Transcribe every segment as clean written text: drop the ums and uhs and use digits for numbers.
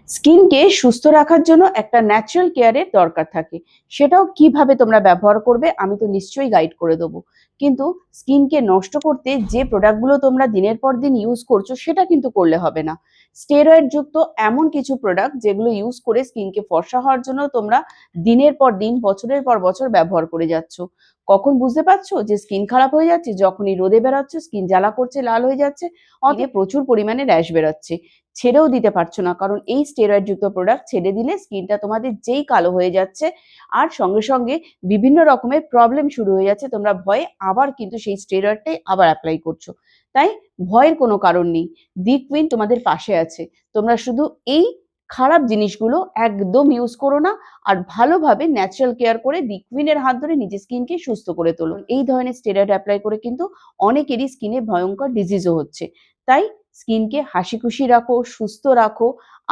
স্কিনকে সুস্থ রাখার জন্য একটা ন্যাচারাল কেয়ারের দরকার থাকে। সেটাও কিভাবে তোমরা ব্যবহার করবে আমি তো নিশ্চয়ই গাইড করে দেবো। কিন্তু স্কিনকে নষ্ট করতে যে প্রোডাক্টগুলো তোমরা দিনের পর দিন ইউজ করছো সেটা কিন্তু করলে হবে না। স্টেরয়েড যুক্ত এমন কিছু প্রোডাক্ট যেগুলো ইউজ করে স্কিনকে ফর্সা হওয়ার জন্য তোমরা দিনের পর দিন বছরের পর বছর ব্যবহার করে যাচ্ছ। কখন বুঝতে পারছো যে স্কিন খারাপ হয়ে যাচ্ছে? যখনই রোদে বেরোচ্ছে স্কিন জ্বালা করছে, লাল হয়ে যাচ্ছে, অথবা প্রচুর পরিমাণে র্যাশ বেরোচ্ছে। ছেড়েও দিতে পারছো না, কারণ এই স্টেরয়েড যুক্ত প্রোডাক্ট ছেড়ে দিলে স্কিনটা তোমাদের যেই কালো হয়ে যাচ্ছে আর সঙ্গে সঙ্গে বিভিন্ন রকমের প্রবলেম শুরু হয়ে যাচ্ছে, তোমরা ভয়ে আবার কিন্তু সেই স্টেরয়েডটাই আবার অ্যাপ্লাই করছো। তাই ভয়ের কোনো কারণ নেই, দি কুইন তোমাদের পাশে আছে। তোমরা শুধু এই খারাপ জিনিসগুলো একদম ইউজ করো না, আর ভালোভাবে ন্যাচারাল কেয়ার করে দি কুইনের হাত ধরে নিজের স্কিনকে সুস্থ করে তোলো। এই ধরনের স্টেরয়েড অ্যাপ্লাই করে কিন্তু অনেকেরই স্কিনে ভয়ঙ্কর ডিজিজও হচ্ছে। তাই স্কিনকে হাসি খুশি রাখো, সুস্থ রাখো,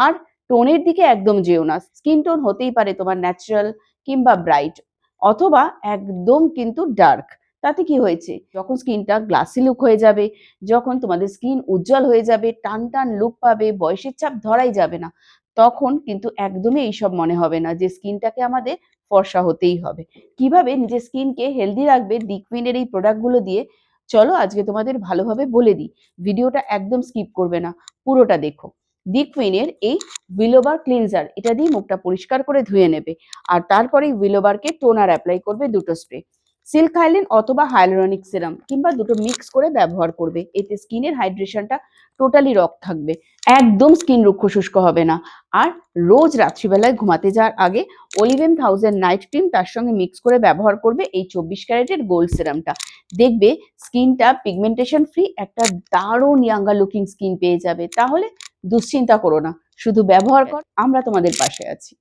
আর টোনের দিকে একদম যেও না। স্কিন টোন হতেই পারে তোমার ন্যাচারাল কিংবা ব্রাইট, অথবা একদম কিন্তু ডার্ক। তাতে কি হয়েছে? যখন স্কিনটা গ্লাসি লুক হয়ে যাবে, যখন তোমাদের স্কিন উজ্জ্বল হয়ে যাবে, টান টান লুক পাবে, বয়সের চাপ ধরাই যাবে না, তখন কিন্তু একদমই এইসব মনে হবে না যে স্কিনটাকে আমাদের ফর্সা হতেই হবে। কিভাবে নিজের স্কিনকে হেলদি রাখবে দি কুইনের এই প্রোডাক্টগুলো দিয়ে, চলো আজকে তোমাদের ভালোভাবে বলে দিই। ভিডিওটা একদম স্কিপ করবে না, পুরোটা দেখো। দি কুইনের এই উইলোবার ক্লিনজার, এটা দিয়ে মুখটা পরিষ্কার করে ধুয়ে নেবে, আর তারপরে উইলোবারকে টোনার অ্যাপ্লাই করবে দুটো স্প্রে। সিল্ক হাইলেন অথবা হাইলোরনিক সিরাম কিংবা দুটো মিক্স করে ব্যবহার করবে, এতে স্কিনের হাইড্রেশনটা টোটালি রক থাকবে, একদম স্কিন রুক্ষ শুষ্ক হবে না। আর রোজ রাত্রিবেলায় ঘুমাতে যাওয়ার আগে অলিভেন 1000 নাইট ক্রিম তার সঙ্গে মিক্স করে ব্যবহার করবে এই 24 ক্যারেটের গোল্ড সিরামটা। দেখবে স্কিনটা পিগমেন্টেশন ফ্রি একটা দারুণ ইয়াঙ্গা লুকিং স্কিন পেয়ে যাবে। তাহলে দুশ্চিন্তা করো না, শুধু ব্যবহার কর, আমরা তোমাদের পাশে আছি।